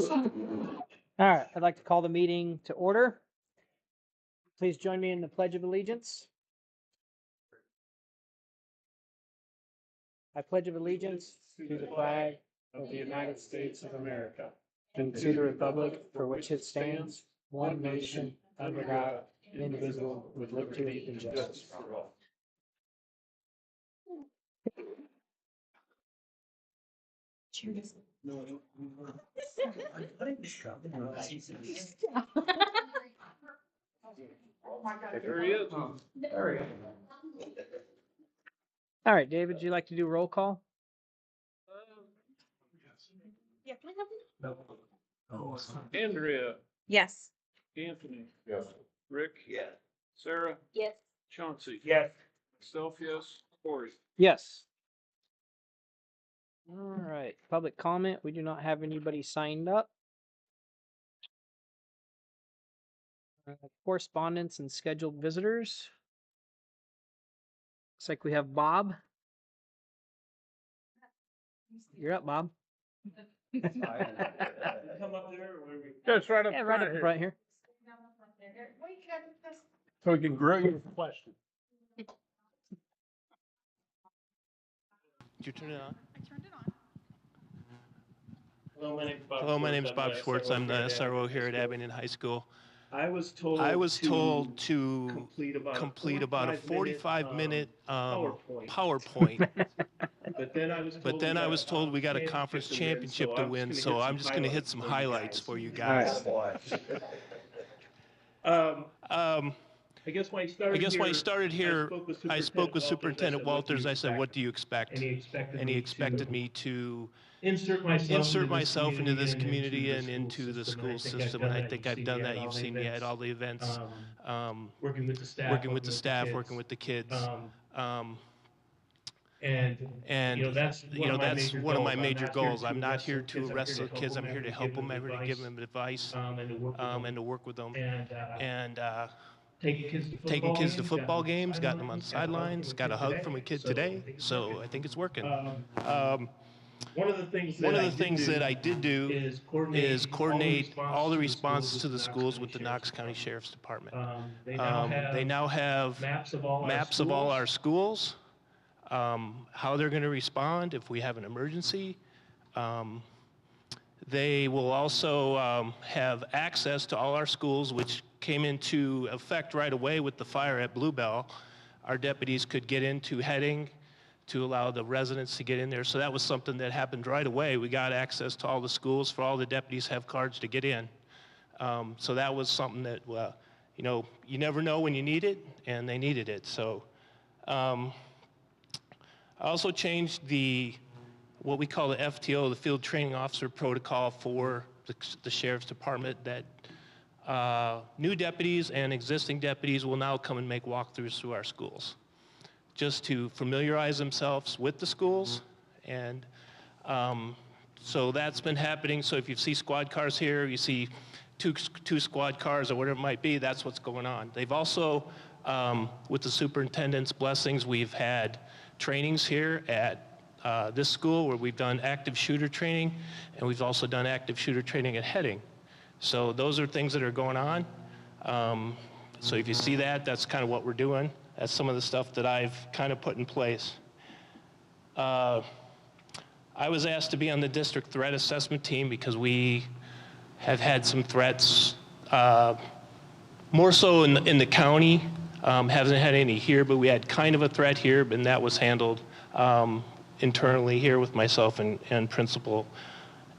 All right, I'd like to call the meeting to order. Please join me in the Pledge of Allegiance. I pledge of allegiance to the flag of the United States of America and to the republic for which it stands, one nation, under God, indivisible, with liberty and justice for all. Cheers. There he is. There he is. All right, David, would you like to do roll call? Yeah, can I have one? Andrea, Yes. Anthony, Yes. Rick, Yes. Sarah, Yes. Chauncey, Yes. myself, yes, Corey. Yes. All right, public comment. We do not have anybody signed up. Correspondence and scheduled visitors. Looks like we have Bob. You're up, Bob. Come up there. That's right up Yeah, right up front here. So we can grill you with questions. Did you turn it on? I turned it on. Hello, my name's Bob Schwartz. I'm the SRO here at Abingdon High School. I was told to complete about a 45-minute PowerPoint. PowerPoint. But then I was told we got a conference championship to win, so I'm just going to hit some highlights for you All right. guys. I guess when I started here, I spoke with Superintendent Walters. I said, "What do you expect?" And he expected me to insert myself into this community and into the school system, and I think I've done that. You've seen me at all the events, working with the staff, working with the kids. And that's one of my major goals. I'm not here to wrestle kids. I'm here to help them. I'm here to give them advice and to work with them. And taking kids to football games, gotten them on the sidelines, got a hug from a kid today. So I think it's working. One of the things that I did do is coordinate all the responses to the schools with the Knox County Sheriff's Department. They now have maps of all our schools, how they're going to respond if we have an emergency. They will also have access to all our schools, which came into effect right away with the fire at Bluebell. Our deputies could get into heading to allow the residents to get in there. So that was something that happened right away. We got access to all the schools for all the deputies have cards to get in. So that was something that, you never know when you need it, and they needed it. So I also changed what we call the FTO, the Field Training Officer Protocol for the Sheriff's Department, that new deputies and existing deputies will now come and make walkthroughs through our schools, just to familiarize themselves with the schools. And so that's been happening. So if you see squad cars here, you see two squad cars or whatever it might be, that's what's going on. They've also, with the superintendent's blessings, we've had trainings here at this school where we've done active shooter training, and we've also done active shooter training at heading. So those are things that are going on. So if you see that, that's kind of what we're doing. That's some of the stuff that I've kind of put in place. I was asked to be on the district threat assessment team because we have had some threats, more so in the county. Haven't had any here, but we had kind of a threat here, and that was handled internally here with myself and Principal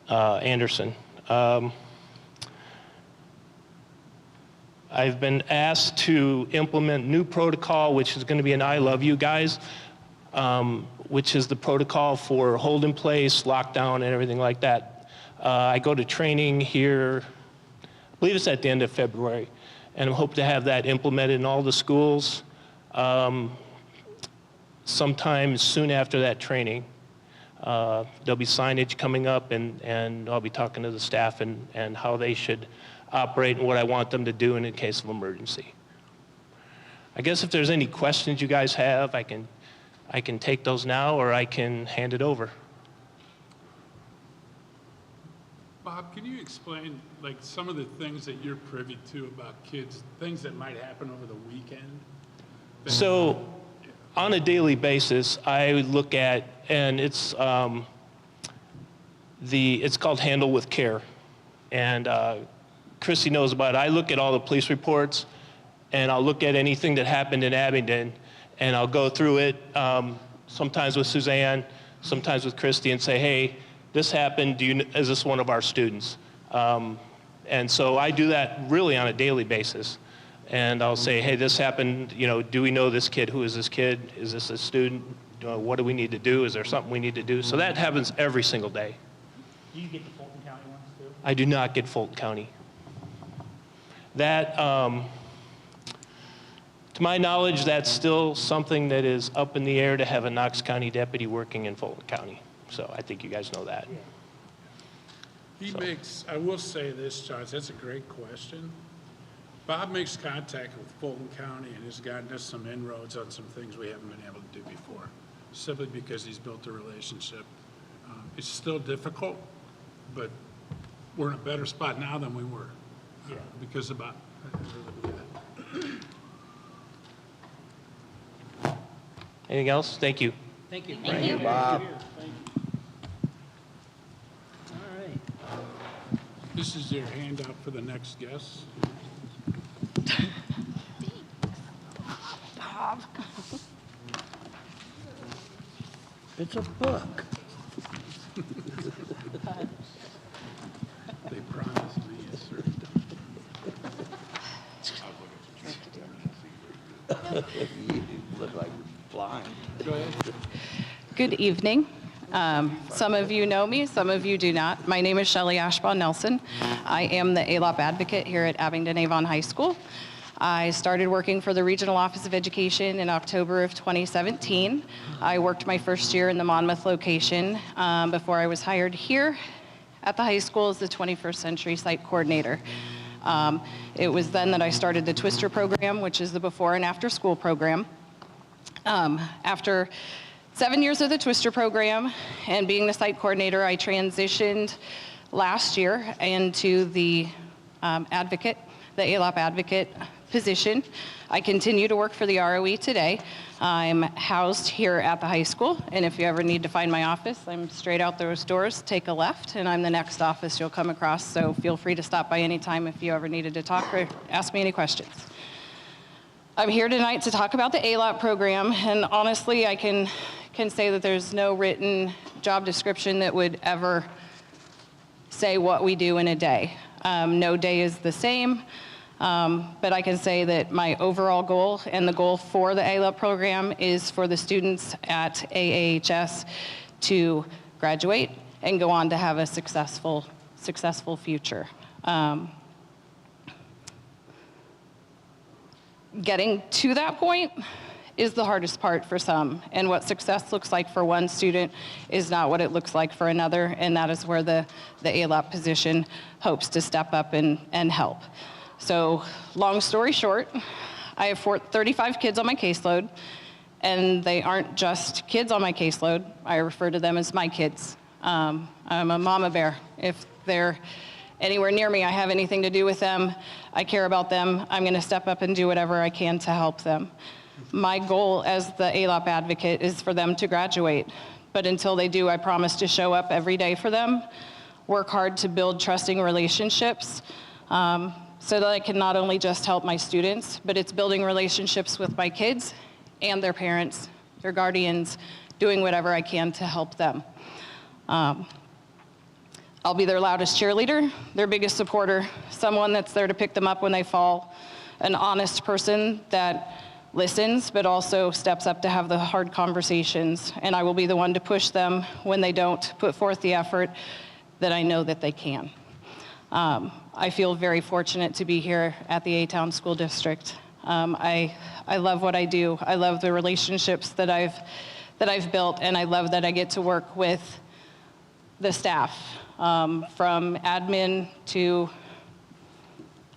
Anderson. I've been asked to implement new protocol, which is going to be an I Love You Guys, which is the protocol for hold in place, lockdown, and everything like that. I go to training here, I believe it's at the end of February, and I hope to have that implemented in all the schools sometime soon after that training. There'll be signage coming up, and I'll be talking to the staff and how they should operate and what I want them to do in case of emergency. I guess if there's any questions you guys have, I can take those now, or I can hand it over. Bob, Bob, can you explain, like, some of the things that you're privy to about kids, things that might happen over the weekend? So on a daily basis, I look at, and it's called Handle with Care. And Chrissy knows about it. I look at all the police reports, and I'll look at anything that happened in Abingdon, and I'll go through it, sometimes with Suzanne, sometimes with Christy, and say, hey, this happened, is this one of our students? And so I do that really on a daily basis. And I'll say, hey, this happened, do we know this kid? Who is this kid? Is this a student? What do we need to do? Is there something we need to do? So that happens every single day. Do you get the Fulton County ones too? I do not get Fulton County. That, to my knowledge, that's still something that is up in the air to have a Knox County deputy working in Fulton County. So I think you guys know that. I will say this, Josh, that's a great question. Bob makes contact with Fulton County and has gotten us some inroads on some things we haven't been able to do before, simply because he's built a relationship. It's still difficult, but we're in a better spot now than we were because of Bob. Anything else? Thank you. Thank you. Thank you, Bob. All right. This is your handout for the next guest. It's a book. They promised me a certain You look like you're blind. Go ahead. Good evening. Some of you know me, some of you do not. My name is Shelley Ashbaugh Nelson. I am the ALOP advocate here at Abingdon-Avon High School. I started working for the Regional Office of Education in October of 2017. I worked my first year in the Monmouth location before I was hired here at the high school as the 21st Century Site Coordinator. It was then that I started the Twister program, which is the before and after school program. After 7 years of the Twister program and being the site coordinator, I transitioned last year into the advocate, the ALOP advocate position. I continue to work for the ROE today. I'm housed here at the high school, and if you ever need to find my office, I'm straight out those doors, take a left, and I'm the next office you'll come across, so feel free to stop by anytime if you ever needed to talk or ask me any questions. I'm here tonight to talk about the ALOP program, and honestly, I can say that there's no written job description that would ever say what we do in a day. No day is the same, but I can say that my overall goal and the goal for the ALOP program is for the students at AAHS to graduate and go on to have a successful future. Getting to that point is the hardest part for some, and what success looks like for one student is not what it looks like for another, and that is where the ALOP position hopes to step up and help. So long story short, I have 35 kids on my caseload, and they aren't just kids on my caseload. I refer to them as my kids. I'm a mama bear. If they're anywhere near me, I have anything to do with them, I care about them, I'm gonna step up and do whatever I can to help them. My goal as the ALOP advocate is for them to graduate, but until they do, I promise to show up every day for them, work hard to build trusting relationships, so that I can not only just help my students, but it's building relationships with my kids and their parents, their guardians, doing whatever I can to help them. I'll be their loudest cheerleader, their biggest supporter, someone that's there to pick them up when they fall, an honest person that listens, but also steps up to have the hard conversations, and I will be the one to push them when they don't put forth the effort that I know that they can. I feel very fortunate to be here at the A-Town School District. I love what I do. I love the relationships that I've built, and I love that I get to work with the staff, from admin to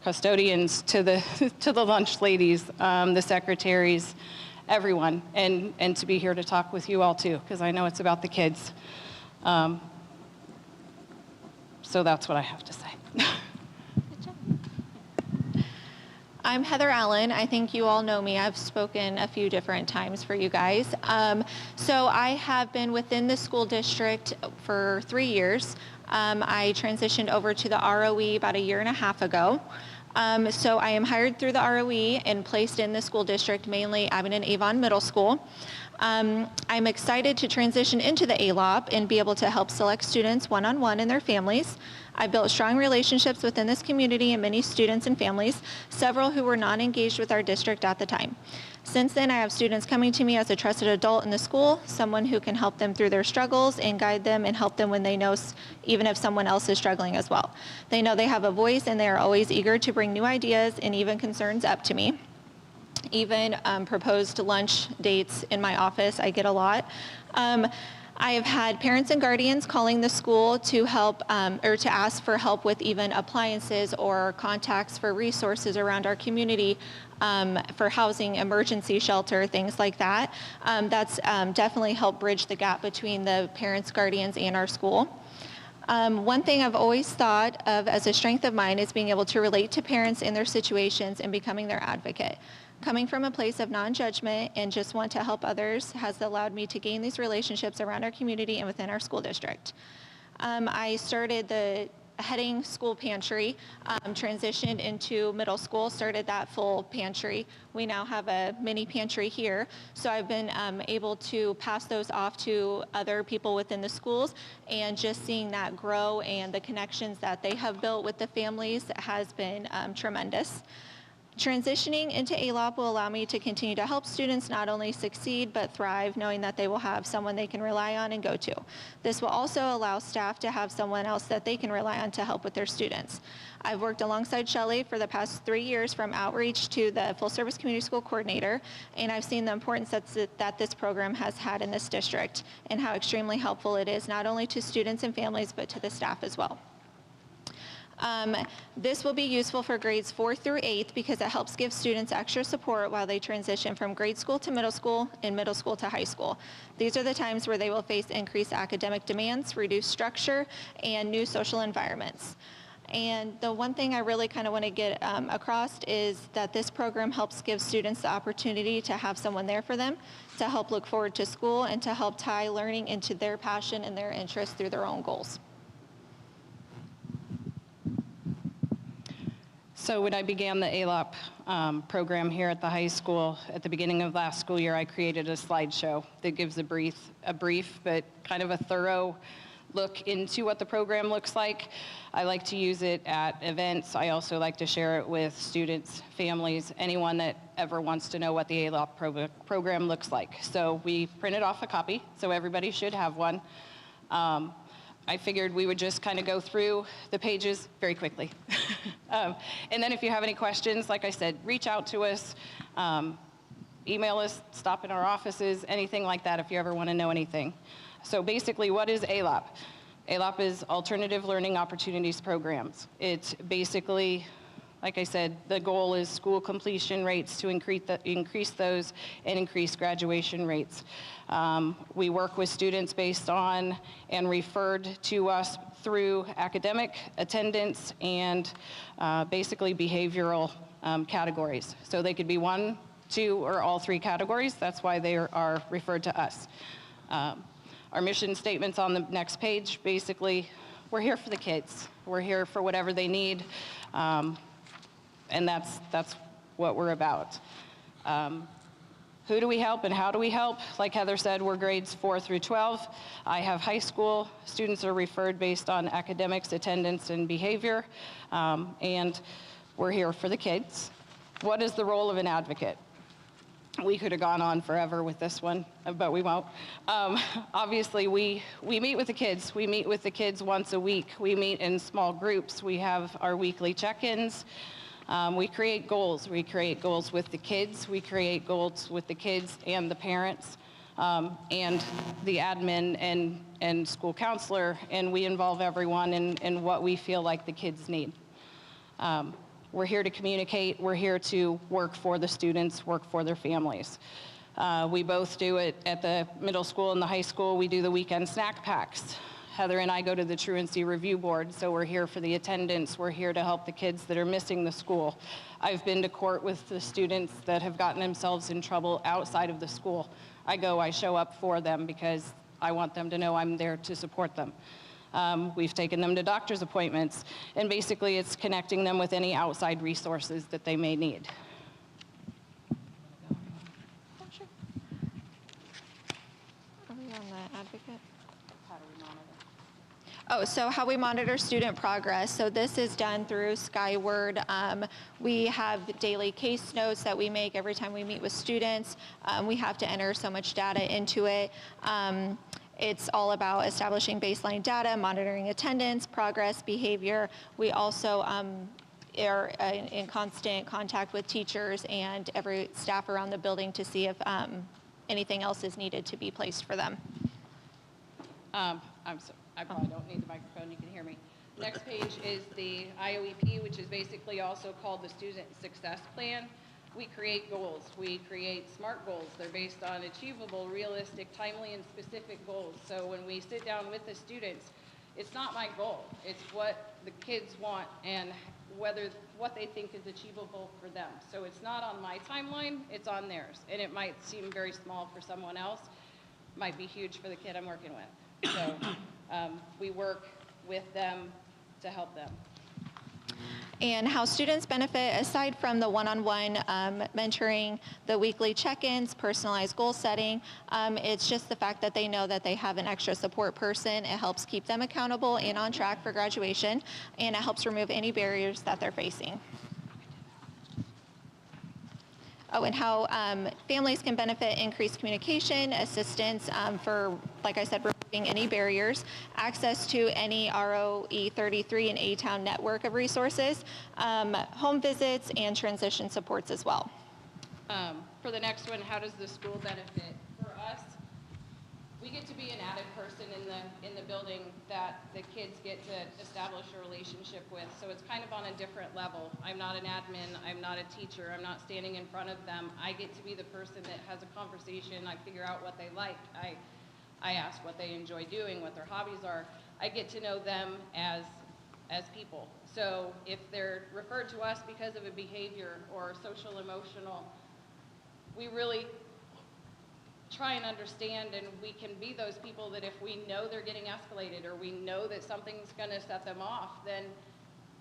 custodians to the lunch ladies, the secretaries, everyone, and to be here to talk with you all too, because I know it's about the kids. So that's what I have to say. I'm Heather Allen. I think you all know me. I've spoken a few different times for you guys. So I have been within the school district for 3 years. I transitioned over to the ROE about a year and a half ago. So I am hired through the ROE and placed in the school district, mainly Abingdon-Avon Middle School. I'm excited to transition into the ALOP and be able to help select students one-on-one and their families. I built strong relationships within this community and many students and families, several who were not engaged with our district at the time. Since then, I have students coming to me as a trusted adult in the school, someone who can help them through their struggles and guide them and help them when they know, even if someone else is struggling as well. They know they have a voice and they are always eager to bring new ideas and even concerns up to me. Even proposed lunch dates in my office, I get a lot. I have had parents and guardians calling the school to help or to ask for help with even appliances or contacts for resources around our community for housing, emergency shelter, things like that. That's definitely helped bridge the gap between the parents, guardians, and our school. One thing I've always thought of as a strength of mine is being able to relate to parents in their situations and becoming their advocate. Coming from a place of non-judgment and just want to help others has allowed me to gain these relationships around our community and within our school district. I started the heading school pantry, transitioned into middle school, started that full pantry. We now have a mini pantry here, so I've been able to pass those off to other people within the schools, and just seeing that grow and the connections that they have built with the families has been tremendous. Transitioning into ALOP will allow me to continue to help students not only succeed but thrive, knowing that they will have someone they can rely on and go to. This will also allow staff to have someone else that they can rely on to help with their students. I've worked alongside Shelley for the past 3 years, from outreach to the full service community school coordinator, and I've seen the importance that this program has had in this district and how extremely helpful it is not only to students and families but to the staff as well. This will be useful for grades 4 through 8 because it helps give students extra support while they transition from grade school to middle school and middle school to high school. These are the times where they will face increased academic demands, reduced structure, and new social environments. And the one thing I really kind of want to get across is that this program helps give students the opportunity to have someone there for them, to help look forward to school, and to help tie learning into their passion and their interests through their own goals. So when I began the ALOP program here at the high school, at the beginning of last school year, I created a slideshow that gives a brief but kind of a thorough look into what the program looks like. I like to use it at events. I also like to share it with students, families, anyone that ever wants to know what the ALOP program looks like. So we printed off a copy, so everybody should have one. I figured we would just kind of go through the pages very quickly. And then if you have any questions, like I said, reach out to us, email us, stop in our offices, anything like that if you ever want to know anything. So basically, what is ALOP? ALOP is Alternative Learning Opportunities Programs. It's basically, like I said, the goal is school completion rates to increase those and increase graduation rates. We work with students based on and referred to us through academic, attendance, and basically behavioral categories. So they could be 1, 2, or all 3 categories. That's why they are referred to us. Our mission statement's on the next page. Basically, we're here for the kids. We're here for whatever they need. And that's what we're about. Who do we help and how do we help? Like Heather said, we're grades 4 through 12. I have high school. Students are referred based on academics, attendance, and behavior. And we're here for the kids. What is the role of an advocate? We could have gone on forever with this one, but we won't. Obviously, we meet with the kids. We meet with the kids once a week. We meet in small groups. We have our weekly check-ins. We create goals. We create goals with the kids. We create goals with the kids and the parents and the admin and school counselor, and we involve everyone in what we feel like the kids need. We're here to communicate. We're here to work for the students, work for their families. We both do it at the middle school and the high school. We do the weekend snack packs. Heather and I go to the truancy review board, so we're here for the attendance. We're here to help the kids that are missing the school. I've been to court with the students that have gotten themselves in trouble outside of the school. I show up for them because I want them to know I'm there to support them. We've taken them to doctor's appointments, and basically it's connecting them with any outside resources that they may need. Are we on the advocate? How do we monitor? Oh, so how we monitor student progress. So this is done through Skyward. We have daily case notes that we make every time we meet with students. We have to enter so much data into it. It's all about establishing baseline data, monitoring attendance, progress, behavior. We also are in constant contact with teachers and every staff around the building to see if anything else is needed to be placed for them. I probably don't need the microphone, you can hear me. Next page is the IOEP, which is basically also called the Student Success Plan. We create goals. We create SMART goals. They're based on achievable, realistic, timely, and specific goals. So when we sit down with the students, it's not my goal. It's what the kids want and what they think is achievable for them. So it's not on my timeline, it's on theirs. And it might seem very small for someone else, might be huge for the kid I'm working with. So we work with them to help them. And how students benefit, aside from the one-on-one mentoring, the weekly check-ins, personalized goal setting, it's just the fact that they know that they have an extra support person. It helps keep them accountable and on track for graduation, and it helps remove any barriers that they're facing. Oh, and how families can benefit increased communication, assistance for, like I said, removing any barriers, access to any ROE 33 and A-Town network of resources, home visits, and transition supports as well. For the next one, how does the school benefit? For us, we get to be an added person in the building that the kids get to establish a relationship with. So it's kind of on a different level. I'm not an admin, I'm not a teacher, I'm not standing in front of them. I get to be the person that has a conversation. I figure out what they like. I ask what they enjoy doing, what their hobbies are. I get to know them as people. So if they're referred to us because of a behavior or social emotional, we really try and understand, and we can be those people that if we know they're getting escalated or we know that something's going to set them off, then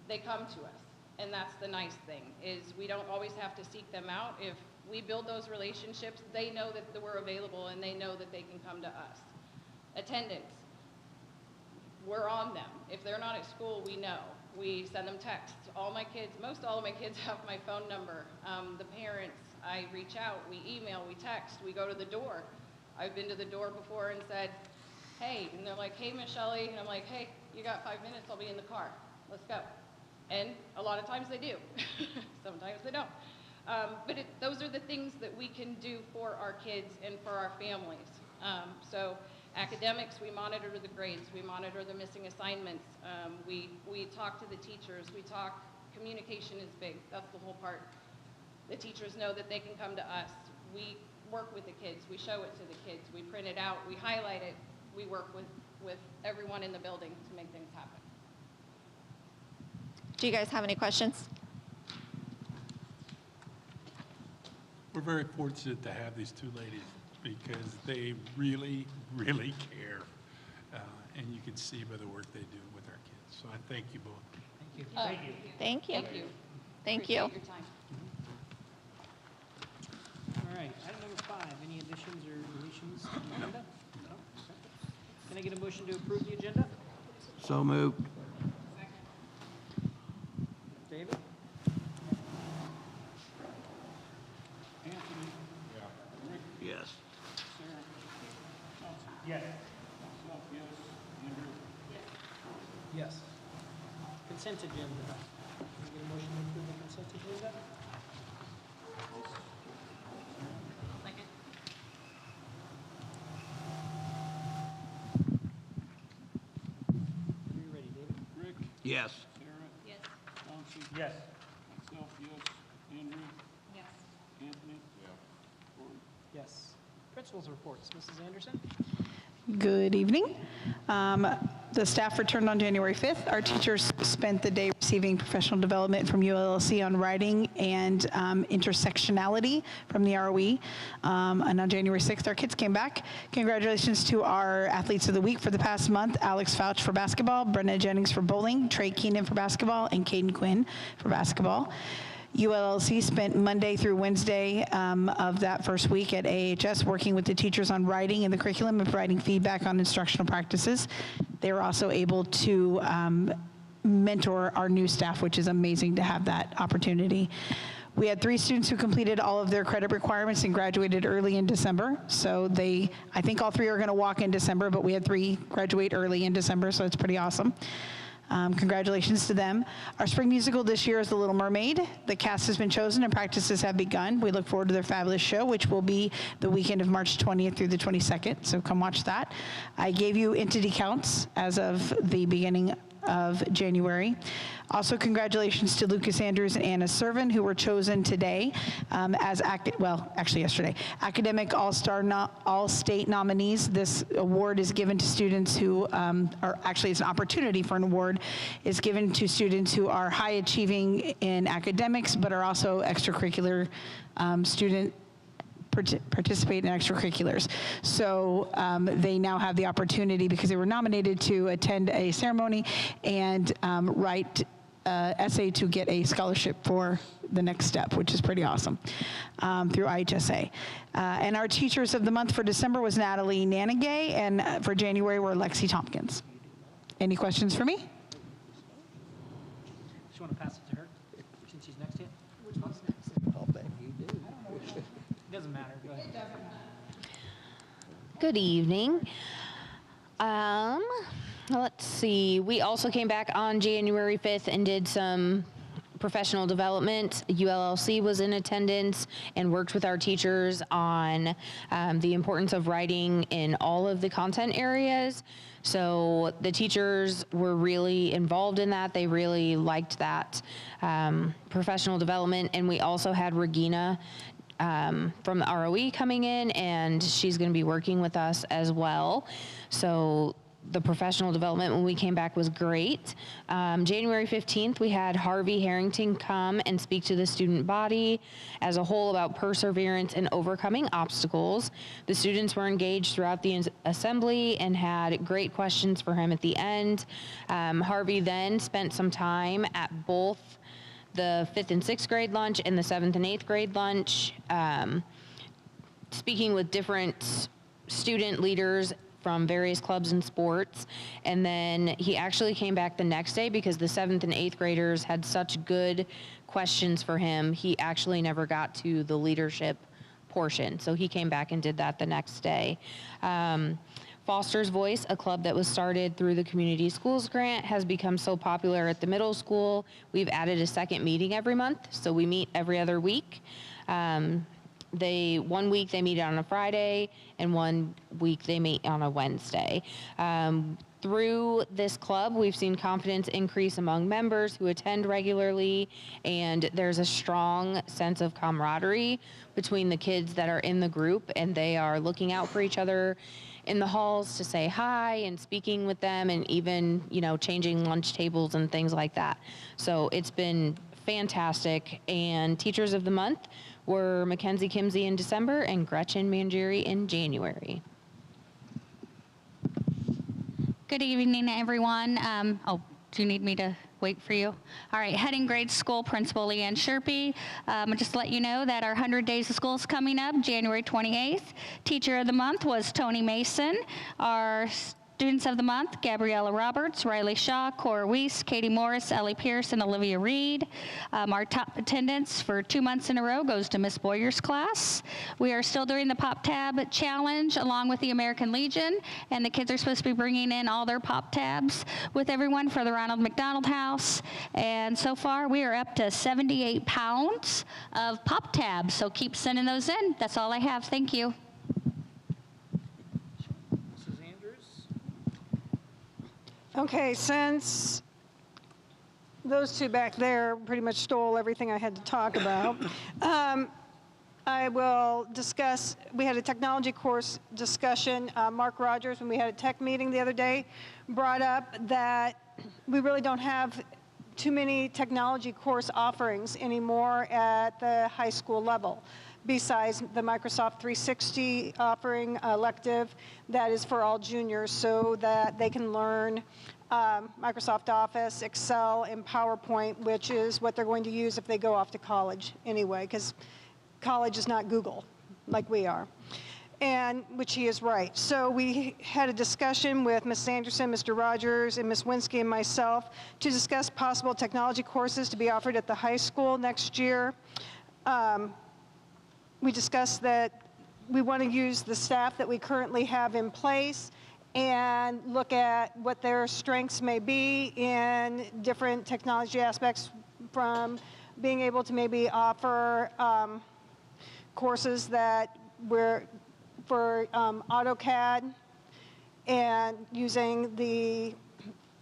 they come to us. And that's the nice thing, is we don't always have to seek them out. If we build those relationships, they know that we're available and they know that they can come to us. Attendance, we're on them. If they're not at school, we know. We send them texts. Most all of my kids have my phone number. The parents, I reach out, we email, we text, we go to the door. I've been to the door before and said, hey, and they're like, hey, Miss Shelley, and I'm like, hey, you got 5 minutes, I'll be in the car, let's go. And a lot of times they do, sometimes they don't. But those are the things that we can do for our kids and for our families. So academics, we monitor the grades, we monitor the missing assignments, we talk to the teachers, communication is big, that's the whole part. The teachers know that they can come to us. We work with the kids, we show it to the kids, we print it out, we highlight it, we work with everyone in the building to make things happen. Do you guys have any questions? We're very fortunate to have these two ladies because they really, really care. And you can see by the work they do with our kids. So I thank you both. Thank you. Thank you. Thank you. Thank you. Appreciate your time. All right, item number 5, any additions or deletions to the agenda? No? Okay. Can I get a motion to approve the agenda? So moved. David? Anthony? Yes. Yes. Myself, yes. Andrew? Yes. Consent agenda. Can I get a motion to approve the consent agenda? Second. Are you ready, David? Rick? Yes. Sarah? Yes. Chauncey? Yes. Myself, yes. Andrew? Yes. Anthony? Yeah. Cory? Yes. Principals reports, Mrs. Anderson? Good evening. The staff returned on January 5th. Our teachers spent the day receiving professional development from ULLC on writing and intersectionality from the ROE. And on January 6th, our kids came back. Congratulations to our athletes of the week for the past month: Alex Fouch for basketball, Brenna Jennings for bowling, Trey Keenan for basketball, and Caden Quinn for basketball. ULLC spent Monday through Wednesday of that first week at AHS working with the teachers on writing and the curriculum and providing feedback on instructional practices. They were also able to mentor our new staff, which is amazing to have that opportunity. We had 3 students who completed all of their credit requirements and graduated early in December. So I think all 3 are going to walk in December, but we had 3 graduate early in December, so it's pretty awesome. Congratulations to them. Our spring musical this year is The Little Mermaid. The cast has been chosen and practices have begun. We look forward to their fabulous show, which will be the weekend of March 20th through the 22nd, so come watch that. I gave you entity counts as of the beginning of January. Also, congratulations to Lucas Andrews and Anna Servin, who were chosen today as, yesterday, Academic All-State nominees. This award is given to students who, it's an opportunity for an award, is given to students who are high achieving in academics, but are also extracurricular participate in extracurriculars. So they now have the opportunity, because they were nominated, to attend a ceremony and write essay to get a scholarship for the next step, which is pretty awesome, through IHSA. And our teachers of the month for December was Natalie Nanagay, and for January were Lexi Tompkins. Any questions for me? Just want to pass it to her, since she's next to you. Which one's next? I'll bet you do. Doesn't matter. Go ahead. Good evening. Let's see. We also came back on January 5th and did some professional development. ULLC was in attendance and worked with our teachers on the importance of writing in all of the content areas. So the teachers were really involved in that. They really liked that professional development. And we also had Regina from the ROE coming in, and she's going to be working with us as well. So the professional development when we came back was great. January 15th, we had Harvey Harrington come and speak to the student body as a whole about perseverance and overcoming obstacles. The students were engaged throughout the assembly and had great questions for him at the end. Harvey then spent some time at both the 5th and 6th grade lunch and the 7th and 8th grade lunch, speaking with different student leaders from various clubs and sports. And then he actually came back the next day because the 7th and 8th graders had such good questions for him. He actually never got to the leadership portion. So he came back and did that the next day. Foster's Voice, a club that was started through the Community Schools Grant, has become so popular at the middle school. We've added a second meeting every month, so we meet every other week. 1 week they meet on a Friday, and 1 week they meet on a Wednesday. Through this club, we've seen confidence increase among members who attend regularly, and there's a strong sense of camaraderie between the kids that are in the group, and they are looking out for each other in the halls to say hi and speaking with them, and even, changing lunch tables and things like that. So it's been fantastic. And Teachers of the Month were Mackenzie Kimsey in December and Gretchen Mangieri in January. Good evening, everyone. Do you need me to wait for you? All right, Heading Grade School Principal Leanne Sherpy. Just to let you know that our 100 Days of School is coming up January 28th. Teacher of the Month was Tony Mason. Our Students of the Month, Gabriella Roberts, Riley Shaw, Cora Weiss, Katie Morris, Ellie Pierce, and Olivia Reed. Our top attendance for 2 months in a row goes to Miss Boyer's class. We are still doing the Pop Tab Challenge along with the American Legion, and the kids are supposed to be bringing in all their Pop Tabs with everyone for the Ronald McDonald House. And so far, we are up to 78 pounds of Pop Tabs, so keep sending those in. That's all I have. Thank you. Okay, since those two back there pretty much stole everything I had to talk about, I will discuss, we had a technology course discussion. Mark Rogers, when we had a tech meeting the other day, brought up that we really don't have too many technology course offerings anymore at the high school level, besides the Microsoft 360 offering elective that is for all juniors so that they can learn Microsoft Office, Excel, and PowerPoint, which is what they're going to use if they go off to college anyway, because college is not Google like we are, and which he is right. So we had a discussion with Ms. Anderson, Mr. Rogers, and Ms. Winsky and myself to discuss possible technology courses to be offered at the high school next year. We discussed that we want to use the staff that we currently have in place and look at what their strengths may be in different technology aspects, from being able to maybe offer courses that were for AutoCAD and using the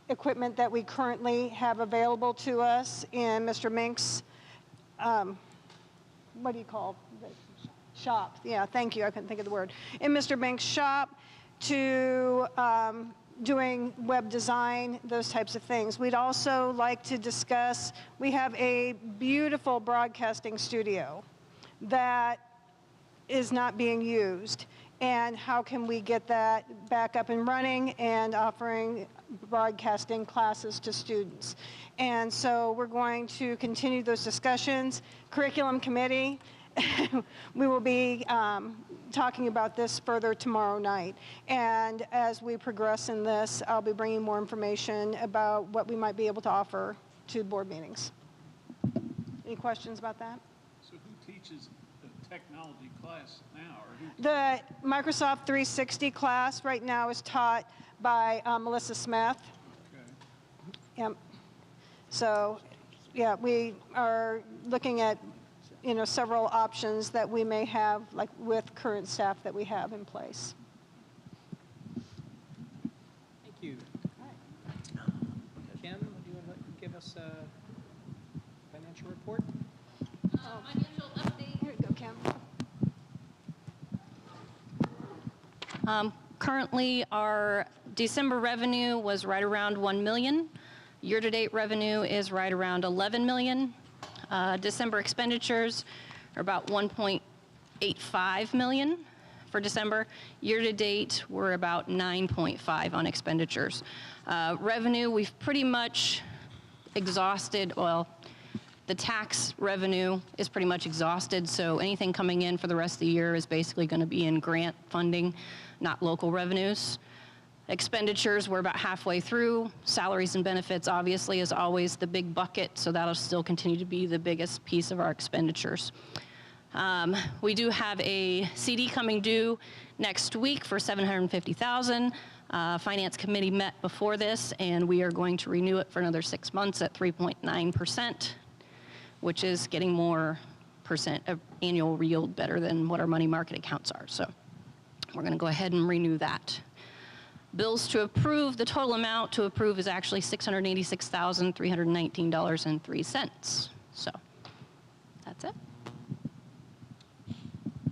equipment that we currently have available to us in Mr. Mink's, what do you call it? Shop. Yeah, thank you. I couldn't think of the word. In Mr. Mink's shop, to doing web design, those types of things. We'd also like to discuss, we have a beautiful broadcasting studio that is not being used, and how can we get that back up and running and offering broadcasting classes to students. And so we're going to continue those discussions. Curriculum committee, we will be talking about this further tomorrow night. And as we progress in this, I'll be bringing more information about what we might be able to offer to board meetings. Any questions about that? So who teaches the technology class now? Or who The Microsoft 360 class right now is taught by Melissa Smith. Okay. Yep. So, yeah, we are looking at, you know, several options that we may have, like with current staff that we have in place. Thank you. Kim, would you want to give us a financial report? Financial update. Here you go, Kim. Currently, our December revenue was right around 1 million. Year-to-date revenue is right around 11 million. December expenditures are about 1.85 million for December. Year-to-date, we're about 9.5 on expenditures. Revenue, we've pretty much exhausted, well, the tax revenue is pretty much exhausted, so anything coming in for the rest of the year is basically going to be in grant funding, not local revenues. Expenditures, we're about halfway through. Salaries and benefits, obviously, is always the big bucket, so that'll still continue to be the biggest piece of our expenditures. We do have a CD coming due next week for $750,000. Finance committee met before this, and we are going to renew it for another 6 months at 3.9%, which is getting more percent of annual yield better than what our money market accounts are. So we're going to go ahead and renew that. Bills to approve, the total amount to approve is actually $686,319.03. So that's it.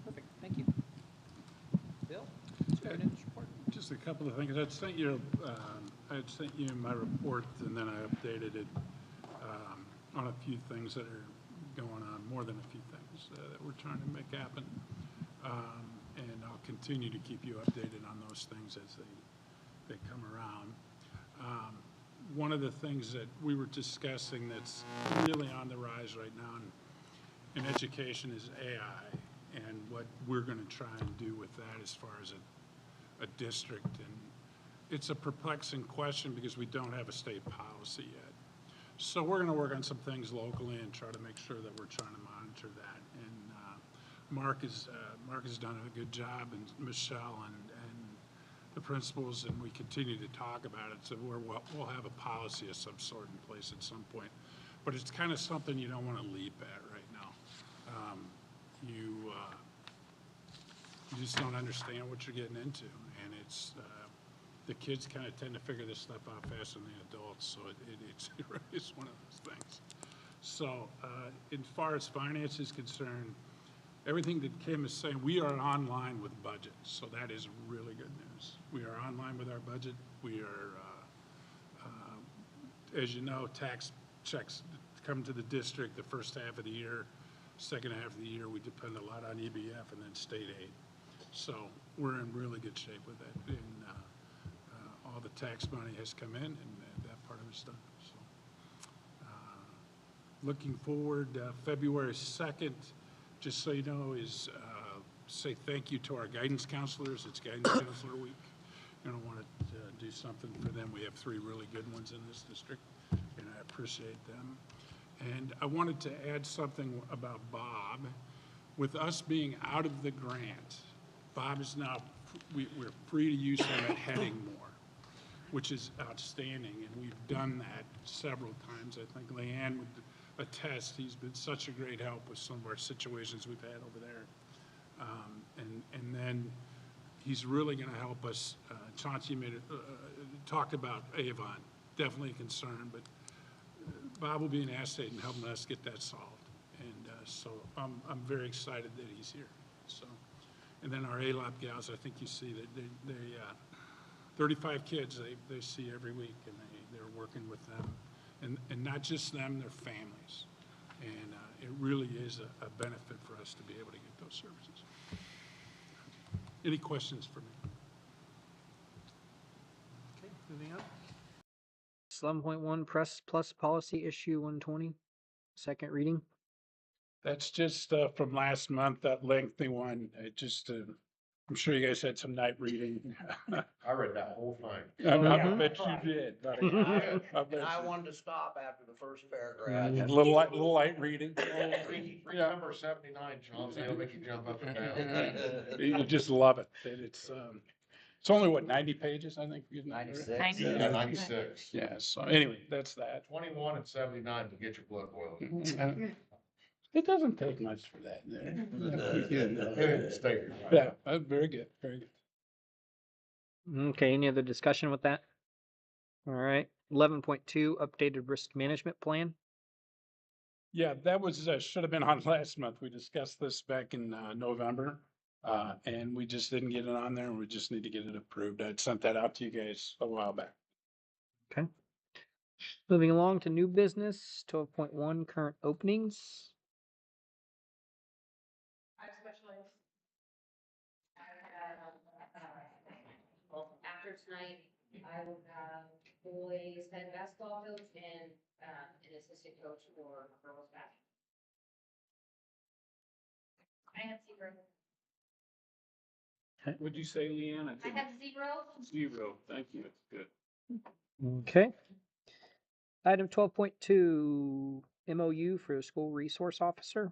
Perfect, thank you. Bill, superintendent's report. Just a couple of things. I'd sent you my report, and then I updated it on a few things that are going on, more than a few things that we're trying to make happen. And I'll continue to keep you updated on those things as they come around. One of the things that we were discussing that's really on the rise right now in education is AI, and what we're going to try and do with that as far as a district. And it's a perplexing question because we don't have a state policy yet. So we're going to work on some things locally and try to make sure that we're trying to monitor that. And Mark has done a good job, and Michelle and the principals, and we continue to talk about it. So we'll have a policy of some sort in place at some point. But it's kind of something you don't want to leap at right now. You just don't understand what you're getting into, and it's the kids kind of tend to figure this stuff out faster than the adults, so it's one of those things. So as far as finance is concerned, everything that Kim is saying, we are online with budget, so that is really good news. We are online with our budget. We are, as you know, tax checks come to the district the first half of the year. Second half of the year, we depend a lot on EBF and then state aid. So we're in really good shape with that. And all the tax money has come in, and that part of it's done. So looking forward, February 2nd, just so you know, is say thank you to our guidance counselors. It's Guidance Counselor Week. I want to do something for them. We have 3 really good ones in this district, and I appreciate them. And I wanted to add something about Bob. With us being out of the grant, Bob is now, we're free to use him at heading more, which is outstanding, and we've done that several times. I think Leanne would attest, he's been such a great help with some of our situations we've had over there. And then he's really going to help us. Chauncey talked about Avon, definitely a concern, but Bob will be an asset in helping us get that solved. And so I'm very excited that he's here. So, and then our ALOP gals, I think you see that they 35 kids they see every week, and they're working with them, and not just them, their families. And it really is a benefit for us to be able to get those services. Any questions for me? Okay, moving on. 11.1 Press Plus Policy Issue 120, second reading. That's just from last month, that lengthy one. It just, I'm sure you guys had some night reading. I read that whole thing. I bet you did, buddy. I wanted to stop after the first paragraph. A little light reading. Read number 79, Chauncey, it'll make you jump up and down. You just love it. It's only what, 90 pages, I think? 96. Yeah, 96. Yeah, so anyway, that's that. 21 and 79 to get your blood boiling. It doesn't take much for that. Yeah, Yeah, very good, very good. Okay, any other discussion with that? All right. 11.2 Updated Risk Management Plan. Yeah, that was, should have been on last month. We discussed this back in November. And we just didn't get it on there, and we just need to get it approved. I'd sent that out to you guys a while back. Okay. Moving along to new business, 12.1 Current Openings. After tonight, I will have boys head basketball coach and an assistant coach for girls basketball. I have zero. What'd you say, Leanne? I have zero. Zero. Thank you. That's good. Okay. Item 12.2 MOU for the School Resource Officer.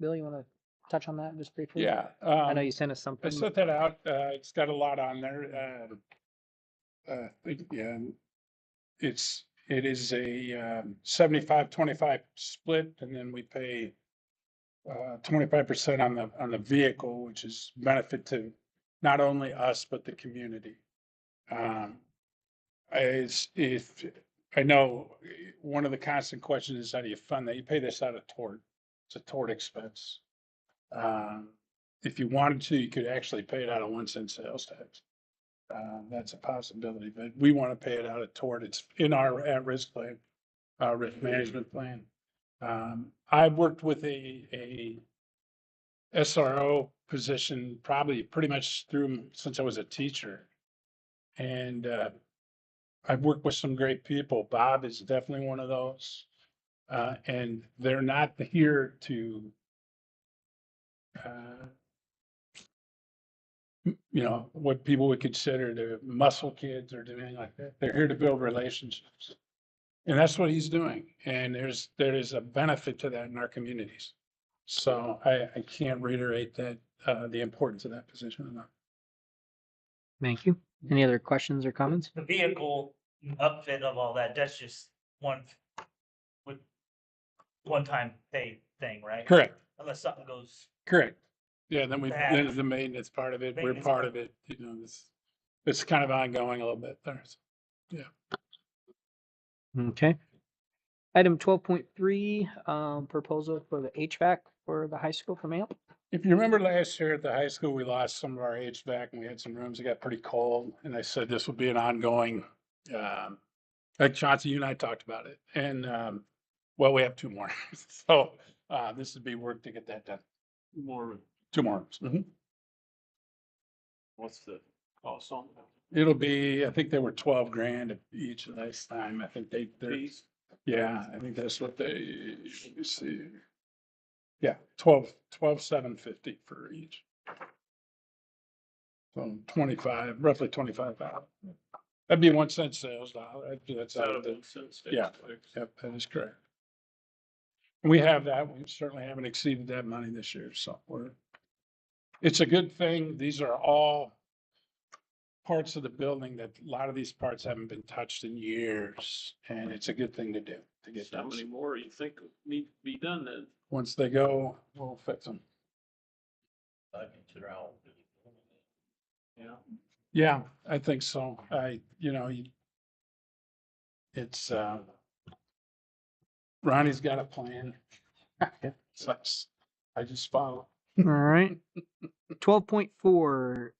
Bill, you want to touch on that just briefly? Yeah. I know you sent us something. I sent that out. It's got a lot on there. Yeah, it is a 75-25 split, and then we pay 25% on the vehicle, which is benefit to not only us but the community. If I know one of the constant questions is how do you fund that? You pay this out of tort. It's a tort expense. If you wanted to, you could actually pay it out of 1 cent sales tax. That's a possibility, but we want to pay it out of tort. It's in our at-risk plan, risk management plan. I've worked with a SRO position probably pretty much since I was a teacher. And I've worked with some great people. Bob is definitely one of those. And they're not here to, what people would consider to muscle kids or anything like that. They're here to build relationships. And that's what he's doing. And there is a benefit to that in our communities. So I can't reiterate that, the importance of that position enough. Thank you. Any other questions or comments? The vehicle upfit of all that, that's just one-time pay thing, right? Correct. Unless something goes. Correct. Yeah, then bad. the maintenance part of it, we're Maintenance part part. of it, it's kind of ongoing a little bit there. So, yeah. Okay. Item 12.3 proposal for the HVAC for the high school from AMP? If you remember last year at the high school, we lost some of our HVAC and we had some rooms that got pretty cold. And I said this would be an ongoing, like Chauncey, you and I talked about it. And, well, we have two more. So, this would be work to get that done. More, Two more rooms. Mhm. what's the cost on that? It'll be, I think they were 12 grand each last time. I think they're, Fees? yeah, I think that's what they, let me see. Yeah, 750 for each. So 25, roughly 25,000. That'd be 1 cent sales dollar. That's Out out of of 1 cent sales yeah, tax. yep, that is correct. We have that. We certainly haven't exceeded that money this year, so it's a good thing. These are all parts of the building that a lot of these parts haven't been touched in years, and it's a good thing to do, to get How those. many more you think need to be done then? Once they go, we'll fix them. I consider how. Yeah. Yeah, I think so. It's, Ronnie's got a plan. So I just follow. All right. 12.4,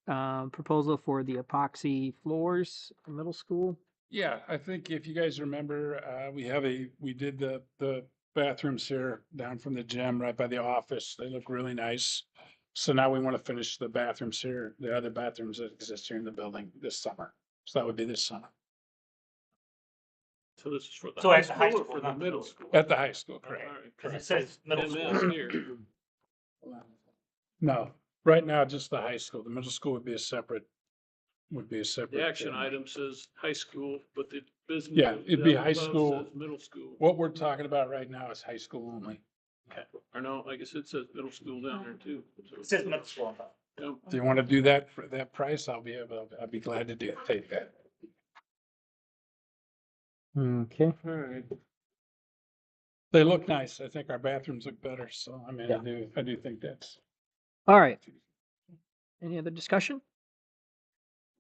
proposal for the epoxy floors for middle school. Yeah, I think if you guys remember, we did the bathrooms here down from the gym right by the office. They look really nice. So now we want to finish the bathrooms here, the other bathrooms that exist here in the building this summer. So that would be this summer So this is for the So high at the high school or school, for the not the middle middle school? at the high school, correct? All right. Cause it says middle MS school. here. No, right now, just the high school. The middle school would be a separate. The action item says high school, but the business. Yeah, it'd be the high above school. says Middle school. What we're talking about right now is high school only. Okay. Or no, I guess it says middle school down there too. It says middle school on top. Yeah. If you want to do that for that price, I'll be glad to take that. Okay. All right. They look nice. I think our bathrooms look better. So I mean, Yeah. I do think that's. All right. Any other discussion?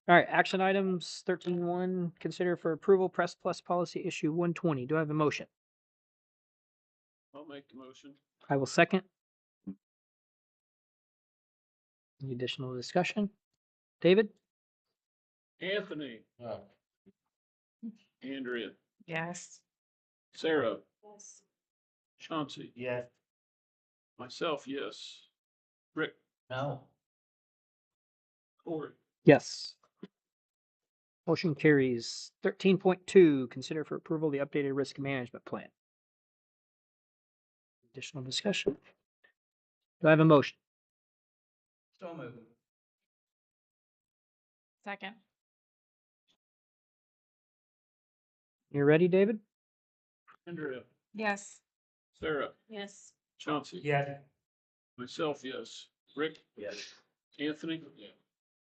All right, action items 13.1, consider for approval Press Plus policy issue 120. Do I have a motion? I'll make the motion. I will second. Any additional discussion? David? Anthony, Andrea, Yes. Sarah, Yes. Chauncey, Yes. myself, yes. Rick, No. Corey, Yes. Motion carries. 13.2, consider for approval the updated risk management plan. Additional discussion? Do I have a motion? So moved. Second. You ready, David? Andrea, Yes. Sarah, Yes. Chauncey. Yes. Myself, yes. Rick, Yes. Anthony,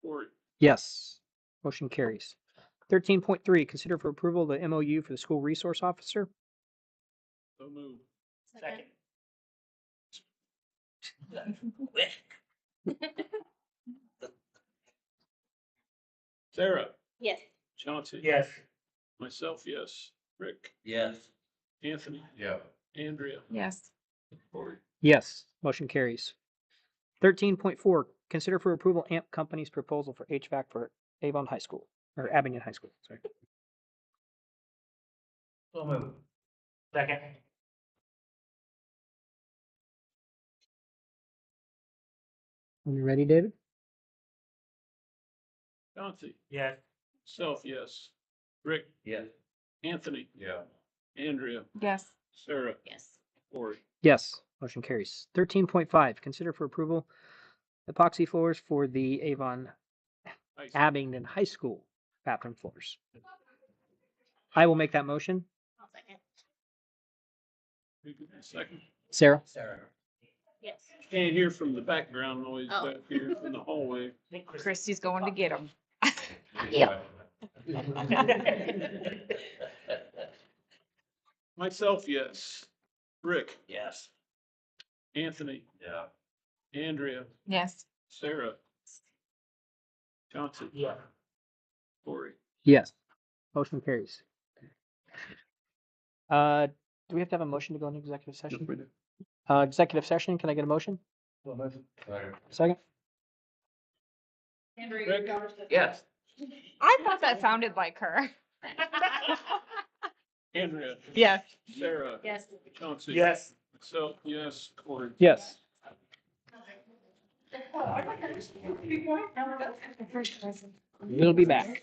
Corey, Yes. Motion carries. 13.3, consider for approval the MOU for the school resource officer. so moved. Second. Sarah, Yes. Chauncey. Yes. Myself, yes. Rick, Yes. Anthony, Yeah. Andrea, Yes. Corey. Yes. Motion carries. 13.4, consider for approval AMP Company's proposal for HVAC for Avon High School, or Abingdon High School, sorry. So moved. Second. When you ready, David? Chauncey, Yes. myself, yes. Rick, Yes. Anthony, Yeah. Andrea, Yes. Sarah, Yes. Corey. Yes. Motion carries. 13.5, consider for approval epoxy floors for the Avon Abingdon High School bathroom floors. I will make that motion. I'll second. Who did the second? Sarah? Sarah. Yes. Can't hear from the background noise Oh. back here from the hallway. Christy's going to get them. Yeah. Myself, yes. Rick, Yes. Anthony, Yeah. Andrea, Yes. Sarah, Chauncey, Yeah. Corey. Yes. Motion carries. Do we have to have a motion to go into executive session? Executive session, can I get a motion? Second? Yes. I thought that sounded like her. Andrea. Yes. Sarah. Yes. Chauncey. Yes. So, yes, Corey. Yes. We'll be back.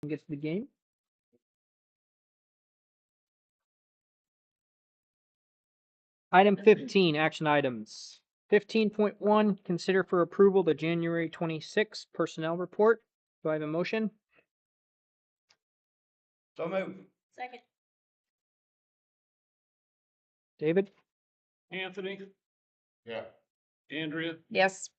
Get to the game. Item 15, action items. 15.1, consider for approval the January 26 personnel report. Do I have a motion? So moved. Second. David? Anthony, Yeah. Andrea, Yes.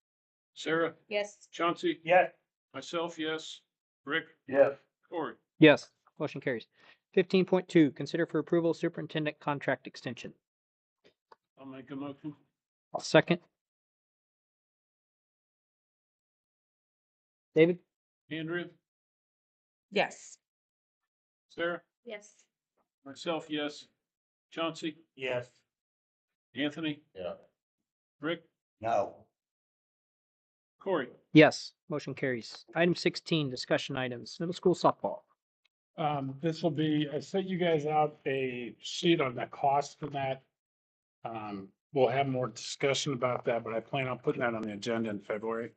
Sarah, Yes. Chauncey, Yes. myself, yes. Rick, Yes. Corey. Yes. Motion carries. 15.2, consider for approval superintendent contract extension. I'll make a motion. I'll second. David? Andrea, Yes. Sarah, Yes. myself, yes. Chauncey, Yes. Anthony, Yeah. Rick, No. Corey. Yes. Motion carries. Item 16, discussion items. Middle school softball. This will be, I sent you guys out a sheet on the cost for that. We'll have more discussion about that, but I plan on putting that on the agenda in February.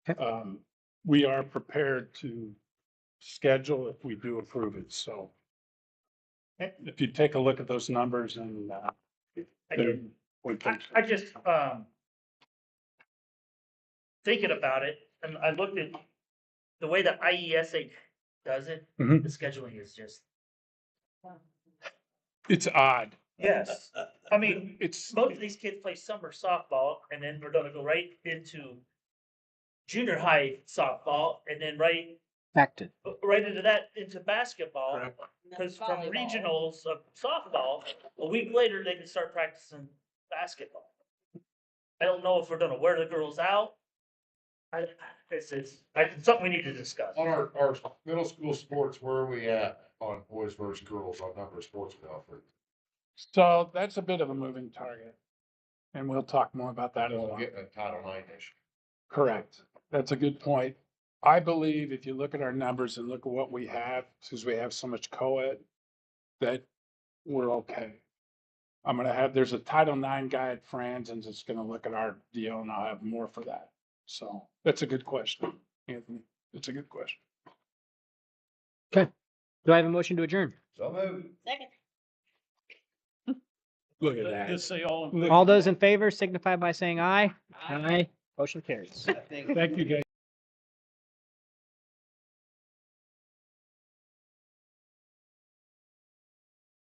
Okay. We are prepared to schedule if we do approve it, so. If you take a look at those numbers and, I did. we can. I just, thinking about it, and I looked at the way the IESA does it, Mhm. the scheduling is just, It's odd. yes. I mean, It's, most of these kids play summer softball, and then we're gonna go right into junior high softball, and then right into that, into basketball. Correct. Because from regionals of softball, a week later, they can start practicing basketball. I don't know if we're gonna wear the girls out. It's something we need to discuss. On our middle school sports, where are we at on boys versus girls on number of sports we offer? so that's a bit of a moving target. And we'll talk more about that as We'll well. get a Title IX issue. Correct. That's a good point. I believe if you look at our numbers and look at what we have, since we have so much co-ed, that we're okay. there's a Title IX guy at Franz and just gonna look at our deal and I'll have more for that. So that's a good question, Anthony. It's a good question. Okay. Do I have a motion to adjourn? So moved. Second. Look at that. Just say all. All those in favor signify by saying aye. Aye. Motion carries. I think. Thank you, guys.